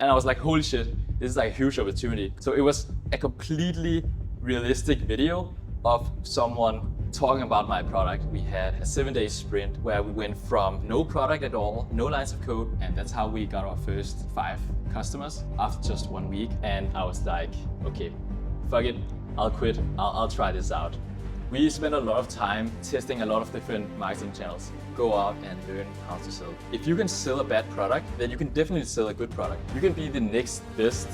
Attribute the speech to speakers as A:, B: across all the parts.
A: And I was like, holy shit, this is like a huge opportunity. So it was a completely realistic video of someone talking about my product. We had a 7-day sprint where we went from no product at all, no lines of code, and that's how we got our first 5 customers after just 1 week. And I was like, okay, fuck it, I'll quit, I'll try this out. We spent a lot of time testing a lot of different marketing channels. Go out and learn how to sell. If you can sell a bad product, then you can definitely sell a good product. You can be the next best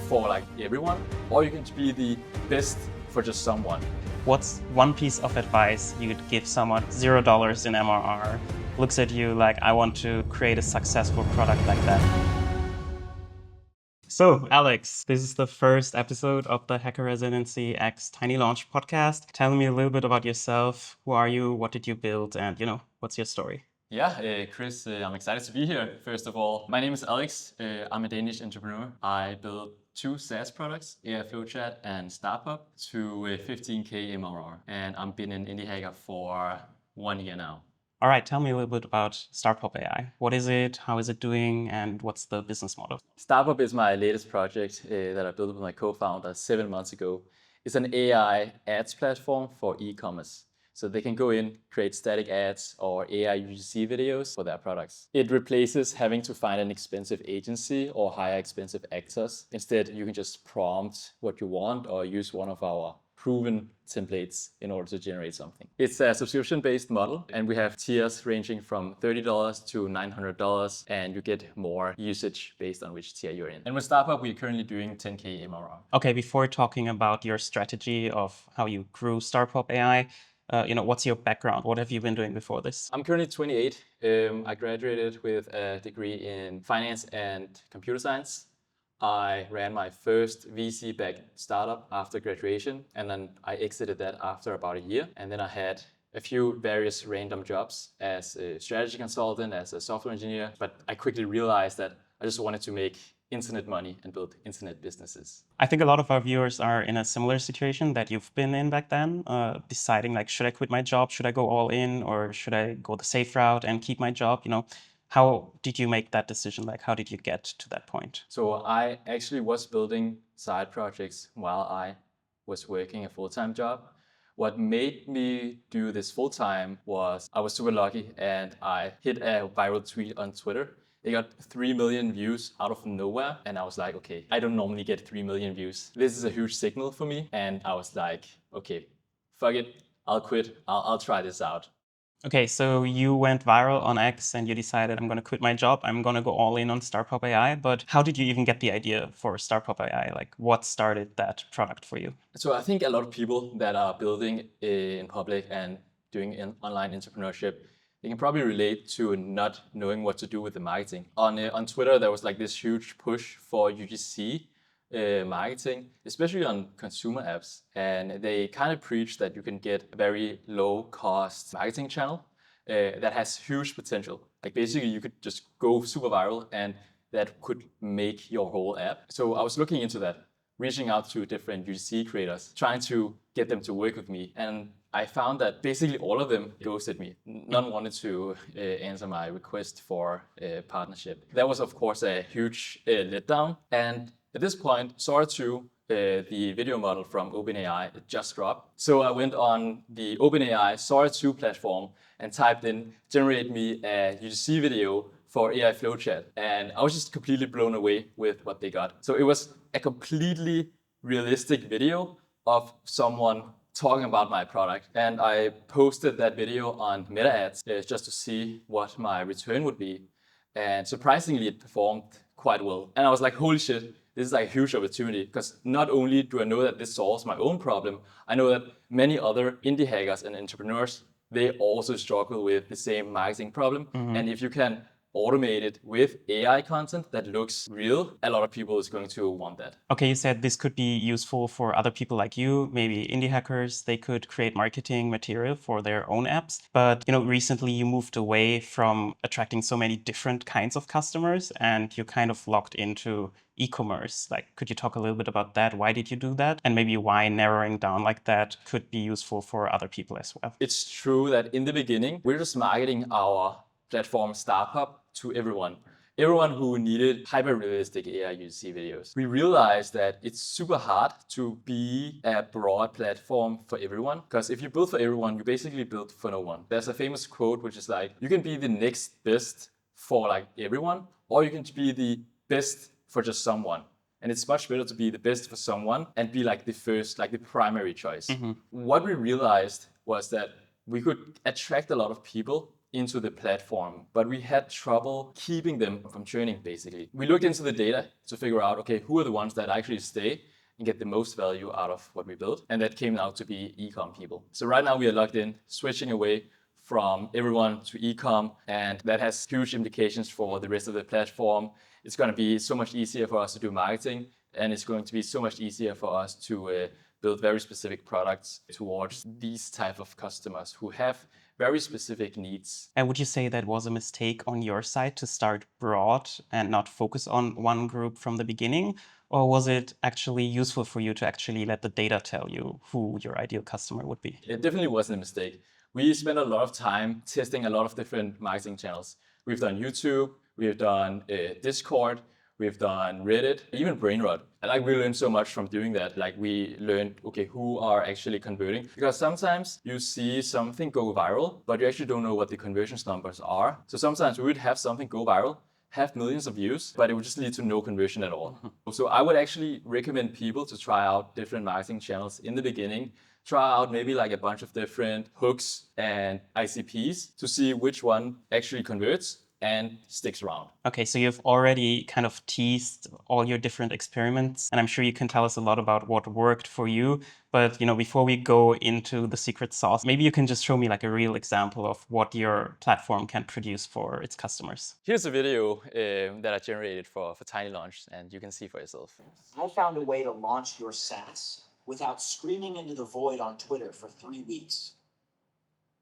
A: for like everyone, or you can be the best for just someone.
B: What's one piece of advice you would give someone $0 in MRR, looks at you like, I want to create a successful product like that? So, Alex, this is the first episode of the Hacker Residency X Tiny Launch podcast. Tell me a little bit about yourself. Who are you? What did you build? And, what's your story?
A: Yeah, Chris, I'm excited to be here. First of all, my name is Alex. I'm a Danish entrepreneur. I built 2 SaaS products, Infiltrations and Starpop, to 15K MRR. And I've been an indie hacker for 1 year now.
B: All right, tell me a little bit about Starpop AI. What is it? How is it doing? And what's the business model?
A: Starpop is my latest project that I built with my co-founder 7 months ago. It's an AI ads platform for e-commerce. So they can go in, create static ads or AI UGC videos for their products. It replaces having to find an expensive agency or hire expensive actors. Instead, you can just prompt what you want or use one of our proven templates in order to generate something. It's a subscription-based model, and we have tiers ranging from $30 to $900, and you get more usage based on which tier you're in. And with Startup, we're currently doing 10K MRR.
B: Okay, before talking about your strategy of how you grew Starpop AI, what's your background? What have you been doing before this?
A: I'm currently 28. I graduated with a degree in finance and computer science. I ran my first VC-backed startup after graduation, and then I exited that after about a year. And then I had a few various random jobs as a strategy consultant, as a software engineer, but I quickly realized that I just wanted to make internet money and build internet businesses.
B: I think a lot of our viewers are in a similar situation that you've been in back then, deciding like, should I quit my job? Should I go all in, or should I go the safe route and keep my job? How did you make that decision? Like, how did you get to that point?
A: So I actually was building side projects while I was working a full-time job. What made me do this full-time was I was super lucky and I hit a viral tweet on Twitter. It got 3 million views out of nowhere. And I was like, okay, I don't normally get 3 million views. This is a huge signal for me. And I was like, okay, fuck it, I'll quit. I'll try this out.
B: Okay, so you went viral on X and you decided, I'm going to quit my job. I'm going to go all in on Starpop AI. But how did you even get the idea for Starpop AI? Like, what started that product for you?
A: So I think a lot of people that are building in public and doing online entrepreneurship, they can probably relate to not knowing what to do with the marketing. On Twitter, there was like this huge push for UGC marketing, especially on consumer apps. And they kind of preach that you can get a very low cost marketing channel that has huge potential. Like basically you could just go super viral and that could make your whole app. So I was looking into that, reaching out to different UGC creators, trying to get them to work with me. And I found that basically all of them ghosted me. None wanted to answer my request for a partnership. That was of course a huge letdown. And at this point, Sora 2, the video model from OpenAI, it just dropped. So I went on the OpenAI Sora 2 platform and typed in, generate me a UGC video for AI flow chat. And I was just completely blown away with what they got. So it was a completely realistic video of someone talking about my product. And I posted that video on Meta Ads just to see what my return would be. And surprisingly, it performed quite well. And I was like, holy shit, this is like a huge opportunity, because not only do I know that this solves my own problem, I know that many other indie hackers and entrepreneurs, they also struggle with the same marketing problem. Mm-hmm. And if you can automate it with AI content that looks real, a lot of people is going to want that.
B: Okay, you said this could be useful for other people like you, maybe indie hackers. They could create marketing material for their own apps. But recently you moved away from attracting so many different kinds of customers and you kind of locked into e-commerce. Like, could you talk a little bit about that? Why did you do that? And maybe why narrowing down like that could be useful for other people as well?
A: It's true that in the beginning, we're just marketing our platform Starpop to everyone. everyone who needed hyper-realistic AI UGC videos. We realized that it's super hard to be a broad platform for everyone, because if you build for everyone, you basically build for no one. There's a famous quote which is like, you can be the next best for like everyone, or you can be the best for just someone. And it's much better to be the best for someone and be like the first, like the primary choice. What we realized was that we could attract a lot of people into the platform, but we had trouble keeping them from churning, basically. We looked into the data to figure out, okay, who are the ones that actually stay and get the most value out of what we built? And that came out to be e-com people. So right now we are logged in, switching away from everyone to e-com, and that has huge implications for the rest of the platform. It's going to be so much easier for us to do marketing, and it's going to be so much easier for us to build very specific products towards these type of customers who have very specific needs.
B: And would you say that was a mistake on your side to start broad and not focus on one group from the beginning? Or was it actually useful for you to actually let the data tell you who your ideal customer would be?
A: It definitely wasn't a mistake. We spent a lot of time testing a lot of different marketing channels. We've done YouTube, we've done Discord, we've done Reddit, even Brainrot. And like we learned so much from doing that. Like we learned, okay, who are actually converting? Because sometimes you see something go viral, but you actually don't know what the conversions numbers are. So sometimes we would have something go viral, have millions of views, but it would just lead to no conversion at all. So I would actually recommend people to try out different marketing channels in the beginning. Try out maybe like a bunch of different hooks and ICPs to see which one actually converts and sticks around.
B: Okay, so you've already kind of teased all your different experiments, and I'm sure you can tell us a lot about what worked for you. But before we go into the secret sauce, maybe you can just show me like a real example of what your platform can produce for its customers.
A: Here's a video that I generated for Tiny Launch, and you can see for yourself.
C: I found a way to launch your SaaS without screaming into the void on Twitter for 3 weeks.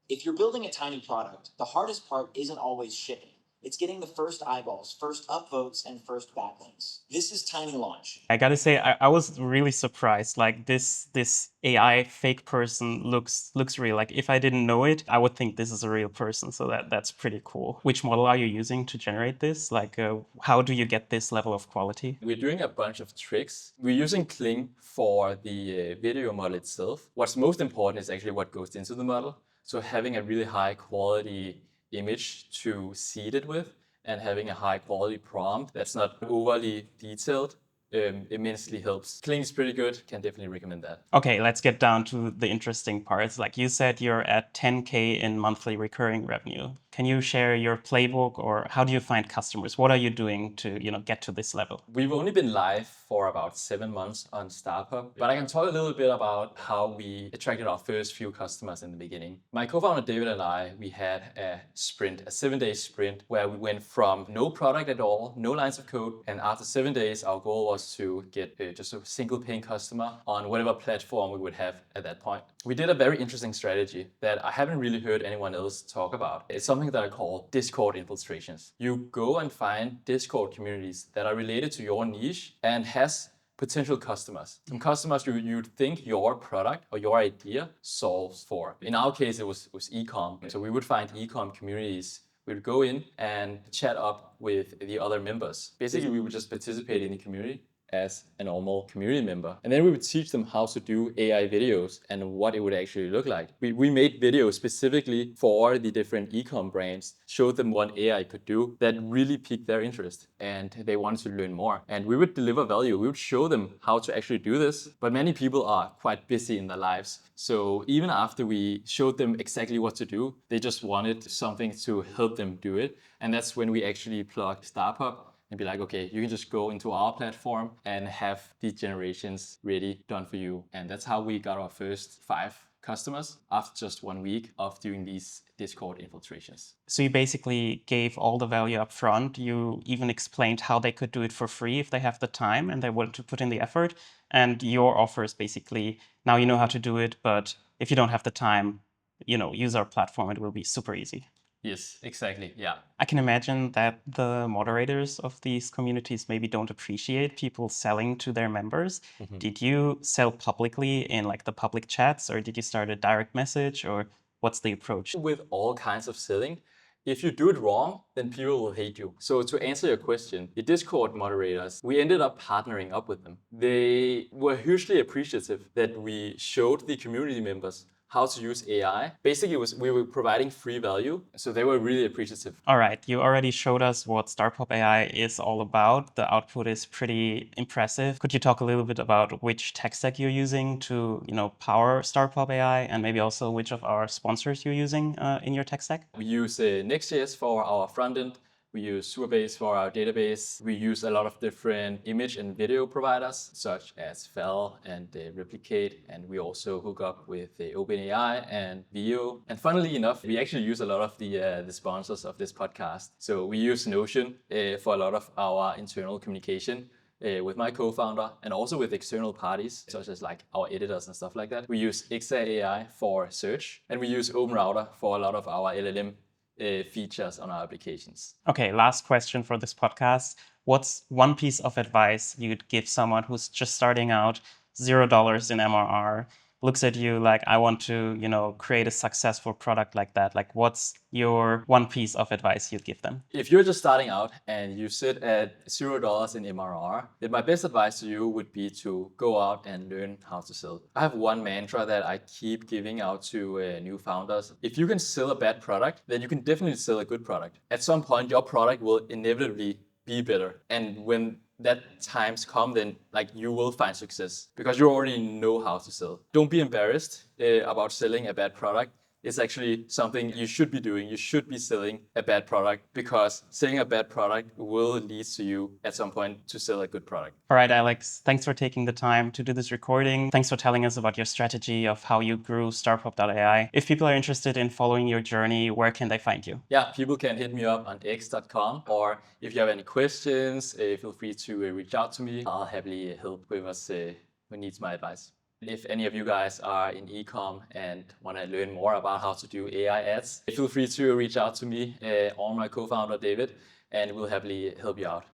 C: If you're building a tiny product, the hardest part isn't always shipping. It's getting the first eyeballs, first upvotes, and first backlinks. This is Tiny Launch.
B: I gotta say, I was really surprised. Like this AI fake person looks real. Like if I didn't know it, I would think this is a real person. So that's pretty cool. Which model are you using to generate this? Like how do you get this level of quality?
A: We're doing a bunch of tricks. We're using Kling for the video model itself. What's most important is actually what goes into the model. So having a really high quality image to seed it with and having a high quality prompt that's not overly detailed immensely helps. Kling is pretty good, can definitely recommend that.
B: Okay, let's get down to the interesting parts. Like you said, you're at 10K in monthly recurring revenue. Can you share your playbook, or how do you find customers? What are you doing to get to this level?
A: We've only been live for about 7 months on Starpop, but I can talk a little bit about how we attracted our first few customers in the beginning. My co-founder David and I, we had a sprint, a 7-day sprint, where we went from no product at all, no lines of code, and after 7 days, our goal was to get just a single paying customer on whatever platform we would have at that point. We did a very interesting strategy that I haven't really heard anyone else talk about. It's something that I call Discord infiltrations. You go and find Discord communities that are related to your niche and has potential customers. Some customers you'd think your product or your idea solves for. In our case, it was e-com. So we would find e-com communities. We would go in and chat up with the other members. Basically, we would just participate in the community as a normal community member. And then we would teach them how to do AI videos and what it would actually look like. We made videos specifically for the different e-com brands, showed them what AI could do that really piqued their interest and they wanted to learn more. And we would deliver value. We would show them how to actually do this. But many people are quite busy in their lives. So even after we showed them exactly what to do, they just wanted something to help them do it. And that's when we actually plugged Starpop and be like, okay, you can just go into our platform and have the generations ready, done for you. And that's how we got our first 5 customers after just 1 week of doing these Discord infiltrations.
B: So you basically gave all the value up front. You even explained how they could do it for free if they have the time and they want to put in the effort. And your offer is basically, now you know how to do it, but if you don't have the time, use our platform. It will be super easy.
A: Yes, exactly. Yeah.
B: I can imagine that the moderators of these communities maybe don't appreciate people selling to their members. Did you sell publicly in like the public chats, or did you start a direct message, or what's the approach?
A: With all kinds of selling, If you do it wrong, then people will hate you. So to answer your question, the Discord moderators, we ended up partnering up with them. They were hugely appreciative that we showed the community members how to use AI. Basically, we were providing free value, so they were really appreciative.
B: All right, you already showed us what Starpop AI is all about. The output is pretty impressive. Could you talk a little bit about which tech stack you're using to, power Starpop AI, and maybe also which of our sponsors you're using in your tech stack?
A: We use Next.js for our front end. We use Supabase for our database. We use a lot of different image and video providers, such as Fel and Replicate. And we also hook up with OpenAI and Veo. And funnily enough, we actually use a lot of the sponsors of this podcast. So we use Notion for a lot of our internal communication. With my co-founder and also with external parties, such as like our editors and stuff like that. We use Exa AI for search, and we use OpenRouter for a lot of our LLM features on our applications.
B: Okay, last question for this podcast. What's one piece of advice you'd give someone who's just starting out, $0 in MRR, looks at you like, I want to, create a successful product like that? Like, what's your one piece of advice you'd give them?
A: If you're just starting out and you sit at $0 in MRR, then my best advice to you would be to go out and learn how to sell. I have one mantra that I keep giving out to new founders. If you can sell a bad product, then you can definitely sell a good product. At some point, your product will inevitably be better. And when that times come, then you will find success because you already know how to sell. Don't be embarrassed about selling a bad product. It's actually something you should be doing. You should be selling a bad product because selling a bad product will lead to you at some point to sell a good product.
B: All right, Alex, thanks for taking the time to do this recording. Thanks for telling us about your strategy of how you grew Starpop.ai. If people are interested in following your journey, where can they find you?
A: Yeah, people can hit me up on x.com, or if you have any questions, feel free to reach out to me. I'll happily help whoever needs my advice. If any of you guys are in ecom and want to learn more about how to do AI ads, feel free to reach out to me or my co-founder David, and we'll happily help you out.